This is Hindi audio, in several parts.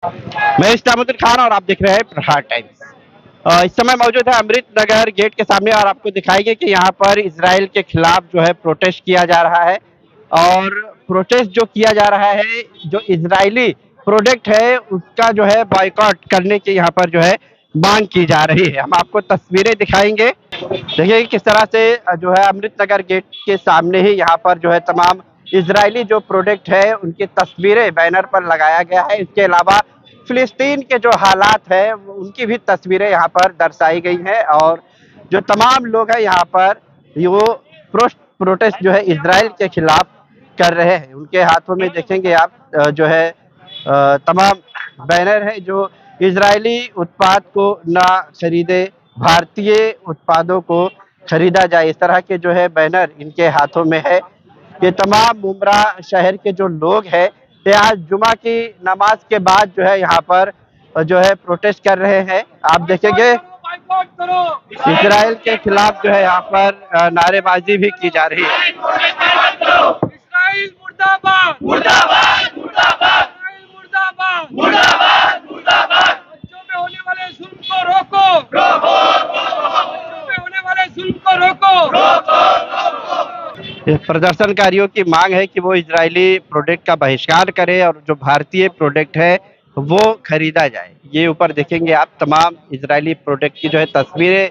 मैं इस्लामुद्दीन खान और आप देख रहे हैं प्रहार टाइम्स। इस समय मौजूद है अमृत नगर गेट के सामने और आपको दिखाएंगे कि यहाँ पर इसराइल के खिलाफ जो है प्रोटेस्ट किया जा रहा है। और प्रोटेस्ट जो किया जा रहा है, जो इजरायली प्रोडक्ट है उसका जो है बॉयकॉट करने की यहाँ पर जो है मांग की जा रही है। हम आपको तस्वीरें दिखाएंगे, देखिए किस तरह से जो है अमृत नगर गेट के सामने ही यहाँ पर जो है तमाम इजरायली जो प्रोडक्ट है उनकी तस्वीरें बैनर पर लगाया गया है। इसके अलावा फिलिस्तीन के जो हालात है उनकी भी तस्वीरें यहाँ पर दर्शाई गई हैं। और जो तमाम लोग हैं यहाँ पर वो प्रोटेस्ट जो है इजराइल के खिलाफ कर रहे हैं। उनके हाथों में देखेंगे आप जो है तमाम बैनर है जो इजरायली उत्पाद को ना खरीदे, भारतीय उत्पादों को खरीदा जाए, इस तरह के जो है बैनर इनके हाथों में है। ये तमाम मुमरा शहर के जो लोग हैं ये आज जुमा की नमाज के बाद जो है यहाँ पर जो है प्रोटेस्ट कर रहे हैं। आप देखेंगे इजराइल के खिलाफ जो है यहाँ पर नारेबाजी भी की जा रही है। इस्राइल मुर्दाबाद मुर्दाबाद मुर्दाबाद मुर्दाबाद मुर्दाबाद मुर्दाबाद। बच्चों पे होने वाले जुल्म को रोको रोको बच्चों पे होने वाले जुल्म को रोको रोको। प्रदर्शनकारियों की मांग है कि वो इजरायली प्रोडक्ट का बहिष्कार करे और जो भारतीय प्रोडक्ट है वो खरीदा जाए। ये ऊपर देखेंगे आप तमाम इजरायली प्रोडक्ट की जो है तस्वीरें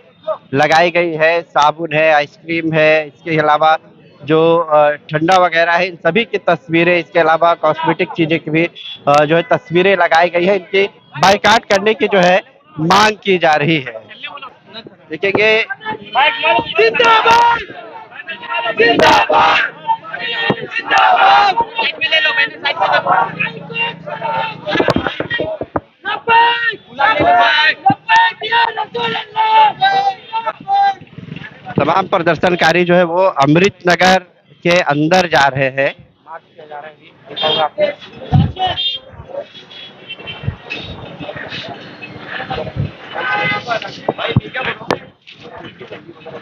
लगाई गई है, साबुन है, आइसक्रीम है, इसके अलावा जो ठंडा वगैरह है इन सभी की तस्वीरें, इसके अलावा कॉस्मेटिक चीजें की भी जो है तस्वीरें लगाई गई है। इनकी बाइकाट करने की जो है मांग की जा रही है। देखेंगे जिंदाबाद जिंदाबाद जिंदाबाद। साइड में ले लो, मैंने साइड में तमाम प्रदर्शनकारी जो है वो अमृत नगर के अंदर जा रहे हैं।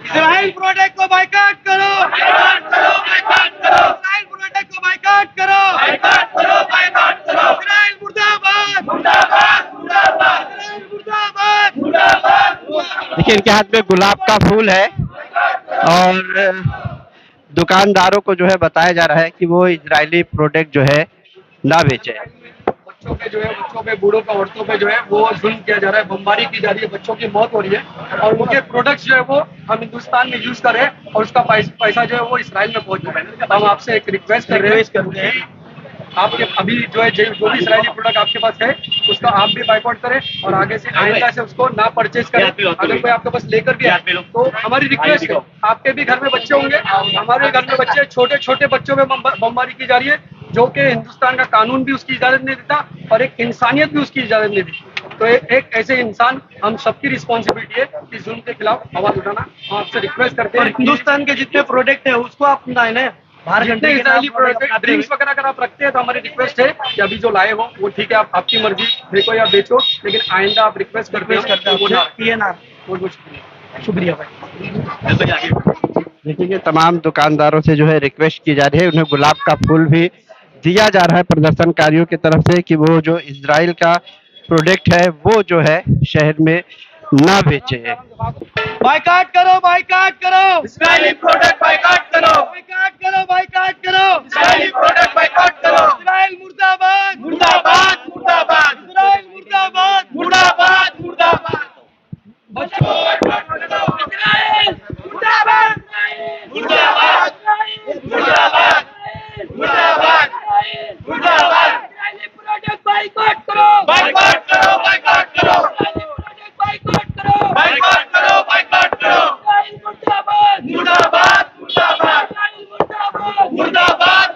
इजराइल प्रोडक्ट को बाइकाट करो बाइकाट करो बाइकाट करो। इजराइल प्रोडक्ट को बाइकाट करो बाइकाट करो बाइकाट करो। इजराइल मुर्दाबाद मुर्दाबाद मुर्दाबाद मुर्दाबाद मुर्दाबाद। देखिए इनके हाथ में गुलाब का फूल है और दुकानदारों को जो है बताया जा रहा है कि वो इजरायली प्रोडक्ट जो है ना बेचे। बच्चों पे जो है, बच्चों पे, बूढ़ों पे, औरतों पे जो है वो जुल्म किया जा रहा है, बमबारी की जा रही है, बच्चों की मौत हो रही है और उनके प्रोडक्ट्स जो है वो हम हिंदुस्तान में यूज कर रहे हैं और उसका पैसा जो है वो इसराइल में पहुंच रहा है। हम आपसे एक रिक्वेस्ट कर रहे हैं आपके अभी जो है जो भी इसराइली प्रोडक्ट आपके पास है उसका आप भी बाइकआउट करें और आगे से आइंदा से उसको ना परचेज करें। अगर कोई आपके पास लेकर भी आए तो हमारी रिक्वेस्ट है, आपके भी घर में बच्चे होंगे, हमारे घर में बच्चे, छोटे छोटे बच्चों में बमबारी की जा रही है जो कि हिंदुस्तान का कानून भी उसकी इजाजत नहीं देता और एक इंसानियत भी उसकी इजाजत नहीं देती। तो एक ऐसे इंसान, हम सबकी रिस्पॉन्सिबिलिटी है कि जुल्म के खिलाफ आवाज उठाना। हम आपसे रिक्वेस्ट करते हैं हिंदुस्तान के जितने प्रोडक्ट है उसको आप ना जितने इजरायली ड्रिंक्स वगैरह अगर आप रखते हैं तो हमारी रिक्वेस्ट है कि अभी जो लाए हो वो ठीक है, आप आपकी मर्जी, देखो या बेचो, लेकिन आइंदा आप रिक्वेस्ट करते हैं। शुक्रिया भाई। देखिए तमाम दुकानदारों से जो है रिक्वेस्ट की जा रही है, उन्हें गुलाब का फूल भी दिया जा रहा है प्रदर्शनकारियों की तरफ से कि वो जो इजराइल का प्रोडक्ट है वो जो है शहर में ना बेचे। बाइकाट करो इस्राइली प्रोडक्ट बाइकाट करो बाइकाट करो इस्राइली प्रोडक्ट बाइकाट करो। इजराइल मुर्दाबाद मुर्दाबाद मुर्दाबाद इजराइल मुर्दाबाद मुर्दाबाद मुर्दाबाद। इस्राइल मुर्दाबाद मुर्दाबाद मुर्दाबाद मुर्दाबाद मुर्दाबाद। इस्राइली प्रोडक्ट बाइकाट करो बाइकाट करो बाइकाट करो। इस्राइली प्रोडक्ट बाइकाट करो बाइकाट करो बाइकाट करो। इस्राइल मुर्दाबाद मुर्दाबाद मुर्दाबाद मुर्दाबाद मुर्दाबाद मुर्दाबाद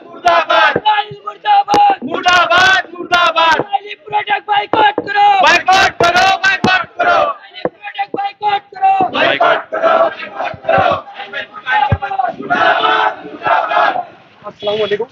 मुर्दाबाद मुर्दाबाद मुर्दाबाद। इस्राइली प्रोडक्ट बाइकाट करो बाइकाट करो बाइकाट करो। इस्राइली प्रोडक्ट बाइकाट करो बाइकाट करो बाइकाट करो। अस्सलाम वालेकुम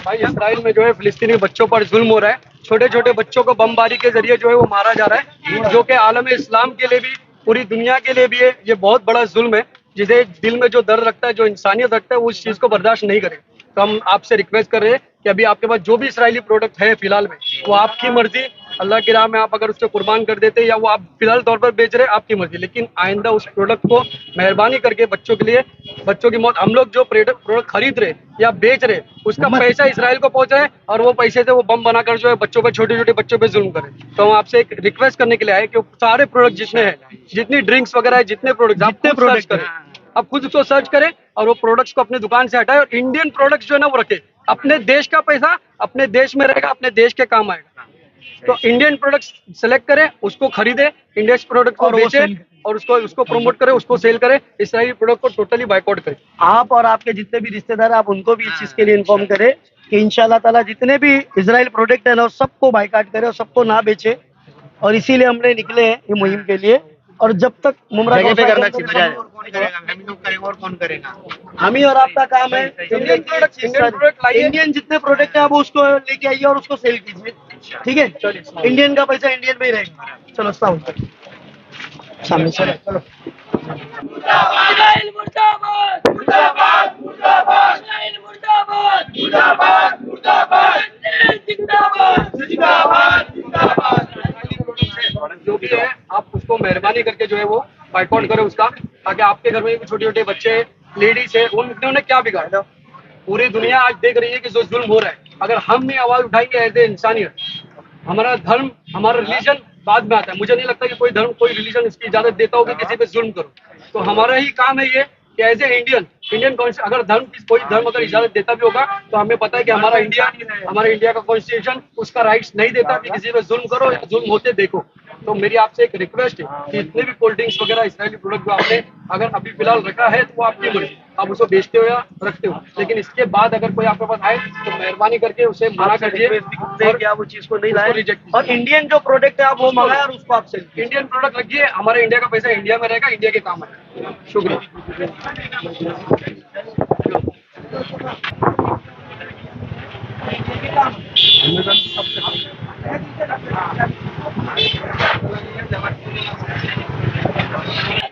भाई। इसराइल में जो है फिलिस्तीनी बच्चों पर जुल्म हो रहा है, छोटे छोटे बच्चों को बमबारी के जरिए जो है वो मारा जा रहा है, जो कि आलम इस्लाम के लिए भी, पूरी दुनिया के लिए भी है ये बहुत बड़ा जुल्म है। जिसे दिल में जो दर्द रखता है, जो इंसानियत रखता है, वो उस चीज को बर्दाश्त नहीं करे। तो हम आपसे रिक्वेस्ट कर रहे हैं कि अभी आपके पास जो भी इसराइली प्रोडक्ट है फिलहाल में वो आपकी मर्जी, अल्लाह की राह में आप अगर उसको कुर्बान कर देते या वो आप फिलहाल तौर पर बेच रहे आपकी मर्जी, लेकिन आइंदा उस प्रोडक्ट को मेहरबानी करके बच्चों के लिए, बच्चों की मौत, हम लोग जो प्रोडक्ट खरीद रहे या बेच रहे उसका पैसा इसराइल को पहुंच रहा है और वो पैसे से वो बम बनाकर जो है बच्चों पे, छोटे छोटे बच्चों पे जुल्म करे। तो हम आपसे एक रिक्वेस्ट करने के लिए आए कि सारे प्रोडक्ट जितने हैं, जितनी ड्रिंक्स वगैरह है, जितने प्रोडक्ट सर्च करें, आप खुद उसको सर्च करें और वो प्रोडक्ट्स को अपने दुकान से हटाए और इंडियन प्रोडक्ट्स जो है ना वो रखे। अपने देश का पैसा अपने देश में रहेगा, अपने देश के काम आएगा। तो इंडियन प्रोडक्ट्स सेलेक्ट करें, उसको खरीदे, इंडियन प्रोडक्ट को बेचे और उसको प्रमोट करें, उसको सेल करें। इसराइली प्रोडक्ट को टोटली बाइकआउट करें। आप और आपके जितने भी रिश्तेदार हैं, आप उनको भी इस चीज के लिए इन्फॉर्म करें कि इंशाल्लाह ताला जितने भी इजराइल प्रोडक्ट है ना सबको बाइकाट करें और सबको ना बेचे। और इसीलिए हमने निकले हैं ये मुहिम के लिए। और जब तक मुमरा जगह पे करना कौन चाहिए, और कौन करेगा? हम ही और आपका काम है। इंडियन प्रोडक्ट लाइए, इंडियन जितने प्रोडक्ट है आप उसको लेके आइए और उसको सेल कीजिए, ठीक है। इंडियन का पैसा इंडियन में ही रहेगा। चलो सामने चलो। इस्राइल मुर्दाबाद, मुर्दाबाद, मुर्दाबाद, इस्राइल मुर्दाबाद, मुर्दाबाद, मुर्दाबाद, जिंदाबाद, जिंदाबाद, जिंदाबाद। जो भी है आप उसको मेहरबानी करके जो है वो बाइकआउट करें उसका, ताकि आपके घर में भी छोटे छोटे बच्चे, लेडीज है, उन्होंने क्या बिगाड़ा? पूरी दुनिया आज देख रही है कि जो जुल्म हो रहा है, अगर हम नहीं आवाज उठाएंगे एज ए इंसानियत, हमारा धर्म, हमारा रिलीजन बाद में आता है। मुझे नहीं लगता कि कोई धर्म, कोई रिलीजन इसकी इजाजत देता होगा किसी पे जुल्म करो। तो हमारा ही काम है ये कि एज ए इंडियन अगर कोई धर्म अगर इजाजत देता भी होगा तो हमें पता है कि हमारा इंडिया का कॉन्स्टिट्यूशन उसका राइट्स नहीं देता कि किसी पे जुल्म करो या जुल्म होते देखो। तो मेरी आपसे एक रिक्वेस्ट है कि इतने भी कोल्ड ड्रिंक्स वगैरह इसराइली प्रोडक्ट जो आपने अगर अभी फिलहाल रखा है तो वो आपकी मर्जी, आप उसको बेचते हो या रखते हो, लेकिन इसके बाद अगर कोई आपके पास आए तो मेहरबानी करके उसे मना कर दिए कि आप वो चीज को नहीं लाए और इंडियन जो प्रोडक्ट है आप वो मंगाए और उसको आप सेल कीजिए। इंडियन प्रोडक्ट रखिए, हमारे इंडिया का पैसा इंडिया में रहेगा, इंडिया के काम आएगा। शुक्रिया।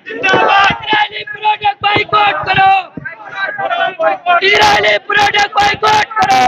इस्राइली प्रोडक्ट बाइकआउट करो, इस्राइली प्रोडक्ट बाइकआउट करो।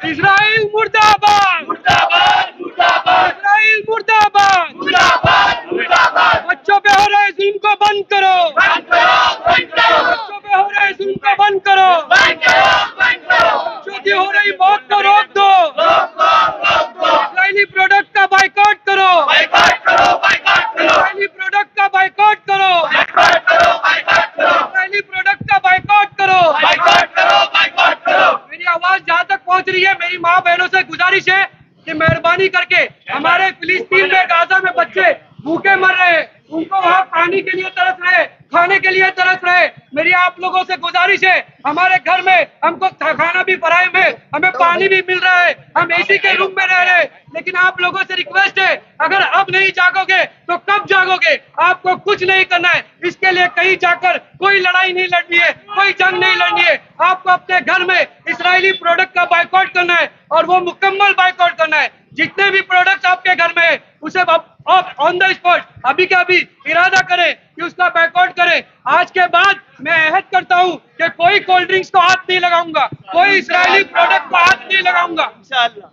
इस्राइल मुर्दाबाद, मुर्दाबाद, मुर्दाबाद, इस्राइल मुर्दाबाद, मुर्दाबाद, मुर्दाबाद। बच्चों पे हो रहे जुल्म को बंद करो, बंद करो, बंद करो। बच्चों पे हो रहे जुल्म को बंद करो, बंद करो, बंद करो। बच्चों की हो रही मौत को रोक दो, रोक दो, रोक दो। इस्राइली प्रोडक्ट का बाइकआउट करो, बाइकआउट करो, बाइकआउट करो। इस्राइली प्रोडक्ट का बाइकआउट करो, बाइकआउट करो, बाइकआउट करो। इस्राइली प्रोडक्ट का बाइकआउट करो, बाइकआउट करो, बाइकआउट करो। मेरी आवाज जहाँ तक पहुँच रही है, मेरी माँ बहनों से गुजारिश है कि मेहरबानी करके हमारे फिलिस्तीन में, गाजा में बच्चे भूखे मर रहे हैं, उनको वहाँ पानी के लिए तरस रहे, खाने के लिए तरस रहे। मेरी आप लोगों से गुजारिश है, हमारे घर में हमको खाना भी फराहम है, हमें पानी भी मिल रहा है, हम एसी के रूम में रह रहे हैं, लेकिन आप लोगों से रिक्वेस्ट है, अगर अब नहीं जागोगे तो कब जागोगे? आपको कुछ नहीं करना है, इसके लिए कहीं जाकर कोई लड़ाई नहीं लड़नी है, कोई जंग नहीं लड़नी है। आपको अपने घर में इस्राइली प्रोडक्ट का बाइकआउट करना है और वो मुकम्मल बाइकआउट करना है। जितने भी प्रोडक्ट्स आपके घर में है उसे आप ऑन द स्पॉट अभी के अभी इरादा करें कि उसका बाइकआउट करें। आज के बाद मैं अहद करता हूं कि कोई कोल्ड ड्रिंक्स को हाथ नहीं लगाऊंगा, कोई इस्राइली प्रोडक्ट को हाथ नहीं लगाऊंगा। इंशाअल्लाह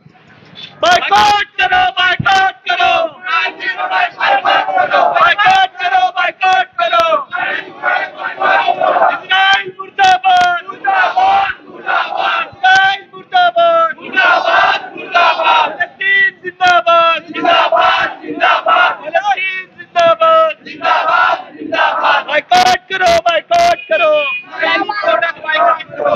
बाइकआउट करो, बाइकआउट करो, बाइकआउट करो, बाइकआउट करो। इस्राइल मुर्दाबाद, मुर्दाबाद, मुर्दाबाद, इस्राइल मुर्दाबाद, मुर्दाबाद, मुर्दाबाद, फलस्तीन जिंदाबाद, जिंदाबाद, जिंदाबाद, फलस्तीन जिंदाबाद, जिंदाबाद, जिंदाबाद। बाइकआउट करो, बाइकआउट करो, प्रोडक्ट बाइकआउट करो।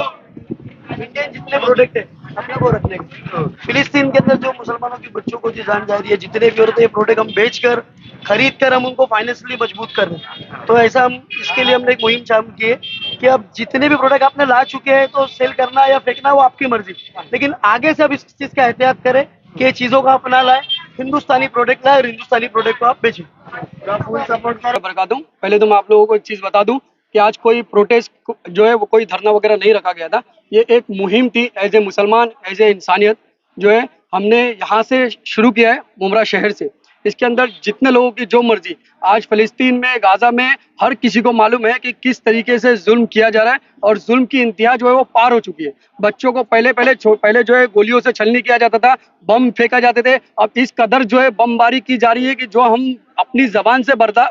इंडियन जितने प्रोडक्ट है अपने को रखने के। फिलिस्तीन के अंदर जो मुसलमानों की बच्चों को जो जान जा रही है, जितने भी औरतें ये प्रोडक्ट हम बेचकर खरीद कर हम उनको फाइनेंशियली मजबूत कर रहे हैं। तो ऐसा हम इसके लिए हमने एक मुहिम चालू की है कि अब जितने भी प्रोडक्ट आपने ला चुके हैं तो सेल करना या फेंकना वो आपकी मर्जी, लेकिन आगे से अब इस चीज का एहतियात करें कि ये चीजों को अपना लाए, हिंदुस्तानी प्रोडक्ट लाए और हिंदुस्तानी प्रोडक्ट को आप बेचें। फुल सपोर्ट करो। बता दूं, पहले तो मैं आप लोगों को एक चीज बता दूं कि आज कोई प्रोटेस्ट जो है वो कोई धरना वगैरह नहीं रखा गया था। ये एक मुहिम थी एज ए मुसलमान, एज ए इंसानियत जो है हमने यहाँ से शुरू किया है, मुमरा शहर से। इसके अंदर जितने लोगों की जो मर्जी, आज फिलिस्तीन में, गाजा में हर किसी को मालूम है कि किस तरीके से जुल्म किया जा रहा है और जुल्म की इंतहा जो है वो पार हो चुकी है। बच्चों को पहले जो है गोलियों से छलनी किया जाता था, बम फेंका जाते थे। अब इस कदर जो है बमबारी की जा रही है कि जो हम अपनी जबान से बता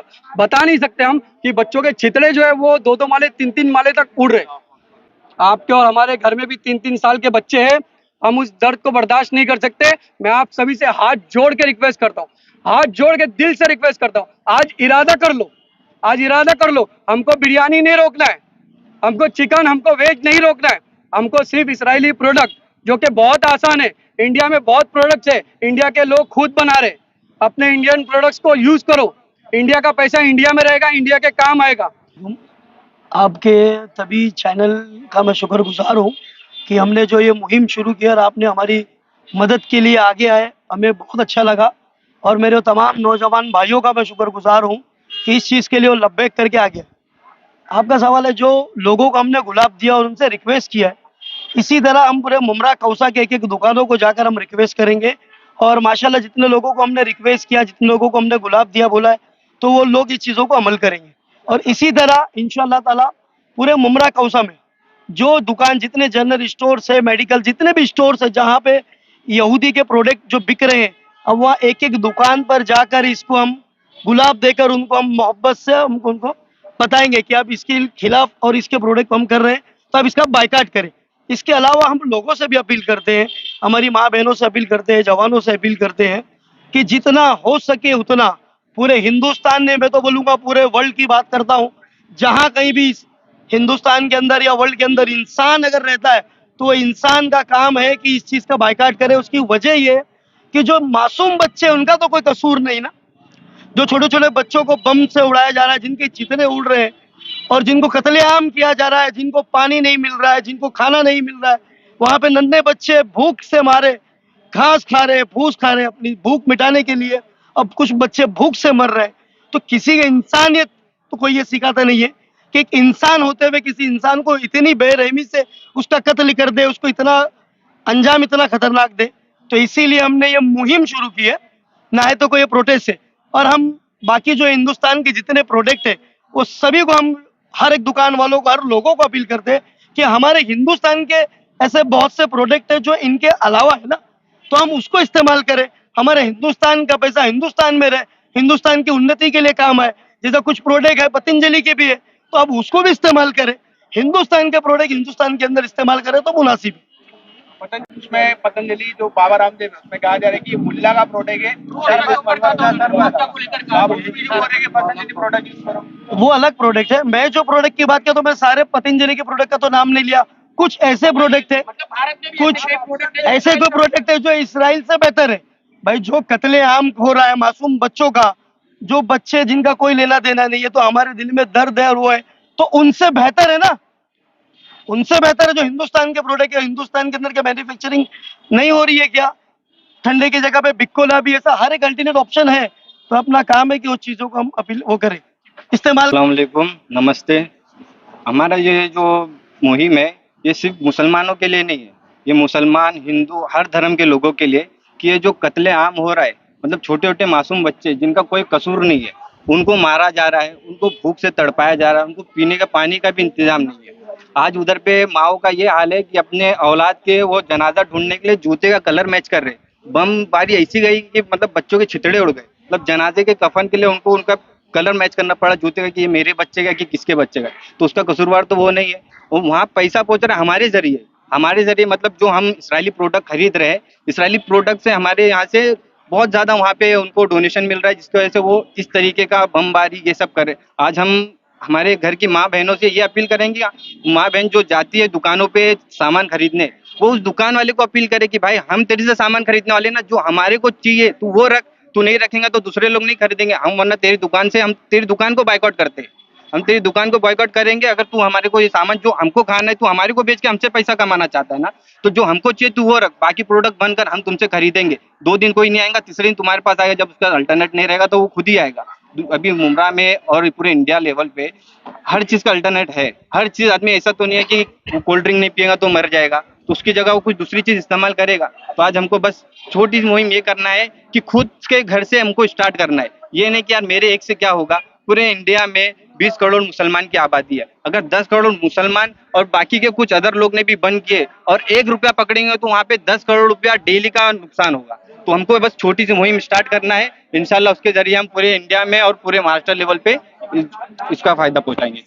नहीं सकते हम, कि बच्चों के छितड़े जो है वो 2-2 माले 3-3 माले तक उड़ रहे हैं। आपके और हमारे घर में भी 3-3 साल के बच्चे हैं। हम उस दर्द को बर्दाश्त नहीं कर सकते। मैं आप सभी से हाथ जोड़ के रिक्वेस्ट करता हूँ, हाथ जोड़ के दिल से रिक्वेस्ट करता हूँ, आज इरादा कर लो, आज इरादा कर लो। हमको बिरयानी नहीं रोकना है, हमको चिकन, हमको वेज नहीं रोकना है। हमको सिर्फ इजरायली प्रोडक्ट, जो कि बहुत आसान है। इंडिया में बहुत प्रोडक्ट्स है, इंडिया के लोग खुद बना रहे। अपने इंडियन प्रोडक्ट्स को यूज करो। इंडिया का पैसा इंडिया में रहेगा, इंडिया के काम आएगा। आपके तभी चैनल का मैं शुक्रगुजार हूँ कि हमने जो ये मुहिम शुरू की और आपने हमारी मदद के लिए आगे आए, हमें बहुत अच्छा लगा। और मेरे तमाम नौजवान भाइयों का मैं शुक्रगुजार हूँ कि इस चीज़ के लिए वो लब्बैक करके आ गया। आपका सवाल है, जो लोगों को हमने गुलाब दिया और उनसे रिक्वेस्ट किया है, इसी तरह हम पूरे मुमरा कौसा के एक दुकानों को जाकर हम रिक्वेस्ट करेंगे। और माशाल्लाह जितने लोगों को हमने रिक्वेस्ट किया, जितने लोगों को हमने गुलाब दिया बोला है, तो वो लोग इस चीज़ों को अमल करेंगे। और इसी तरह इंशाअल्लाह ताला पूरे मुमरा कौसा में जो दुकान, जितने जनरल स्टोर्स है, मेडिकल जितने भी स्टोर्स है जहाँ पे यहूदी के प्रोडक्ट जो बिक रहे हैं, अब वहाँ एक एक दुकान पर जाकर इसको हम गुलाब देकर उनको हम मोहब्बत से उनको बताएंगे कि आप इसके खिलाफ और इसके प्रोडक्ट हम कर रहे हैं, तो आप इसका बायकाट करें। इसके अलावा हम लोगों से भी अपील करते हैं, हमारी माँ बहनों से अपील करते हैं, जवानों से अपील करते हैं कि जितना हो सके उतना पूरे हिंदुस्तान में, मैं तो बोलूँगा पूरे वर्ल्ड की बात करता हूँ, जहाँ कहीं भी हिंदुस्तान के अंदर या वर्ल्ड के अंदर इंसान अगर रहता है, तो वो इंसान का काम है कि इस चीज़ का बायकाट करे। उसकी वजह ये है कि जो मासूम बच्चे, उनका तो कोई कसूर नहीं ना। जो छोटे छोटे बच्चों को बम से उड़ाया जा रहा है, जिनके चितने उड़ रहे हैं और जिनको कत्लेआम किया जा रहा है, जिनको पानी नहीं मिल रहा है, जिनको खाना नहीं मिल रहा है, वहाँ पे नन्हे बच्चे भूख से मारे घास खा रहे हैं, फूस खा रहे हैं अपनी भूख मिटाने के लिए। अब कुछ बच्चे भूख से मर रहे हैं। तो किसी का इंसानियत तो कोई ये सिखाता नहीं है कि एक इंसान होते हुए किसी इंसान को इतनी बेरहमी से उसका कत्ल कर दे, उसको इतना अंजाम इतना खतरनाक दे। तो इसीलिए हमने ये मुहिम शुरू की है, ना है तो कोई प्रोटेस्ट है। और हम बाकी जो हिंदुस्तान के जितने प्रोडक्ट है, वो सभी को हम हर एक दुकान वालों को, हर लोगों को अपील करते हैं कि हमारे हिंदुस्तान के ऐसे बहुत से प्रोडक्ट है जो इनके अलावा है ना, तो हम उसको इस्तेमाल करें। हमारे हिंदुस्तान का पैसा हिंदुस्तान में रहे, हिंदुस्तान की उन्नति के लिए काम आए। जैसा कुछ प्रोडक्ट है पतंजलि के भी है, तो अब उसको भी इस्तेमाल करें। हिंदुस्तान के प्रोडक्ट हिंदुस्तान के अंदर इस्तेमाल करें तो मुनासिब है। उसमें पतंजलि जो बाबा रामदेव है, उसमें कहा जा रहा है कि मुल्ला का प्रोडक्ट है, आप ये भी बोल रहे हैं कि पतंजलि प्रोडक्ट यूज करो। वो अलग प्रोडक्ट है। मैं जो प्रोडक्ट की बात किया तो मैं सारे पतंजलि के प्रोडक्ट का तो नाम नहीं लिया। कुछ ऐसे प्रोडक्ट है, कुछ ऐसे कोई प्रोडक्ट है जो इसराइल से बेहतर है। भाई जो कत्लेआम हो रहा है मासूम बच्चों का, जो बच्चे जिनका कोई लेना देना नहीं है, तो हमारे दिल में दर्द है और वो है, तो उनसे बेहतर है ना, उनसे बेहतर है जो हिंदुस्तान के प्रोडक्ट है। हिंदुस्तान के अंदर क्या मैन्युफैक्चरिंग नहीं हो रही है क्या? ठंडे की जगह पे बिकोला भी, ऐसा हर एक अल्टरनेट ऑप्शन है। तो अपना काम है कि उस चीजों को हम अपील वो करें, इस्तेमाल। अस्सलाम वालेकुम, नमस्ते। हमारा ये जो मुहिम है, ये सिर्फ मुसलमानों के लिए नहीं है, ये मुसलमान, हिंदू, हर धर्म के लोगों के लिए कि ये जो कत्लेआम हो रहा है, मतलब छोटे छोटे मासूम बच्चे जिनका कोई कसूर नहीं है, उनको मारा जा रहा है, उनको भूख से तड़पाया जा रहा है, उनको पीने का पानी का भी इंतजाम नहीं है। आज उधर पे माओ का ये हाल है कि अपने औलाद के वो जनाजा ढूंढने के लिए जूते का कलर मैच कर रहे। बम बारी ऐसी गई कि मतलब बच्चों के छितड़े उड़ गए। मतलब जनाजे के कफन के लिए उनको उनका कलर मैच करना पड़ा जूते का, कि ये मेरे बच्चे का कि किसके बच्चे का। तो उसका कसूरवार तो वो नहीं है, वो वहाँ पैसा पहुंच रहा है हमारे जरिए। मतलब जो हम इसराइली प्रोडक्ट खरीद रहे हैं, इसराइली प्रोडक्ट से हमारे यहाँ से बहुत ज्यादा वहाँ पे उनको डोनेशन मिल रहा है, जिसकी वजह से वो इस तरीके का बमबारी ये सब कर रहे। आज हम हमारे घर की माँ बहनों से ये अपील करेंगे, माँ बहन जो जाती है दुकानों पे सामान खरीदने, वो उस दुकान वाले को अपील करे कि भाई हम तेरे से सामान खरीदने वाले ना, जो हमारे को चाहिए तू वो रख, तू नहीं रखेगा तो दूसरे लोग नहीं खरीदेंगे हम, वरना तेरी दुकान से हम तेरी दुकान को बायकॉट करते हैं। हम तेरी दुकान को बॉयकॉट करेंगे अगर तू हमारे को ये सामान जो हमको खाना है, तू हमारे को बेच के हमसे पैसा कमाना चाहता है ना, तो जो हमको चाहिए तू वो रख, बाकी प्रोडक्ट बंद कर, हम तुमसे खरीदेंगे। 2 दिन कोई नहीं आएगा, तीसरे दिन तुम्हारे पास आएगा, जब उसका अल्टरनेट नहीं रहेगा तो वो खुद ही आएगा। अभी मुमरा में और पूरे इंडिया लेवल पे हर चीज का अल्टरनेट है। हर चीज, आदमी ऐसा तो नहीं है कि कोल्ड ड्रिंक नहीं पिएगा तो मर जाएगा, तो उसकी जगह वो कुछ दूसरी चीज इस्तेमाल करेगा। तो आज हमको बस छोटी सी मुहिम ये करना है कि खुद के घर से हमको स्टार्ट करना है। ये नहीं कि यार मेरे एक से क्या होगा, पूरे इंडिया में 20 करोड़ मुसलमान की आबादी है। अगर 10 करोड़ मुसलमान और बाकी के कुछ अदर लोग ने भी बंद किए और 1 रुपया पकड़ेंगे तो वहां पे 10 करोड़ रुपया डेली का नुकसान होगा। तो हमको बस छोटी सी मुहिम स्टार्ट करना है, इंशाल्लाह उसके जरिए हम पूरे इंडिया में और पूरे महाराष्ट्र लेवल पे इसका फायदा पहुंचाएंगे।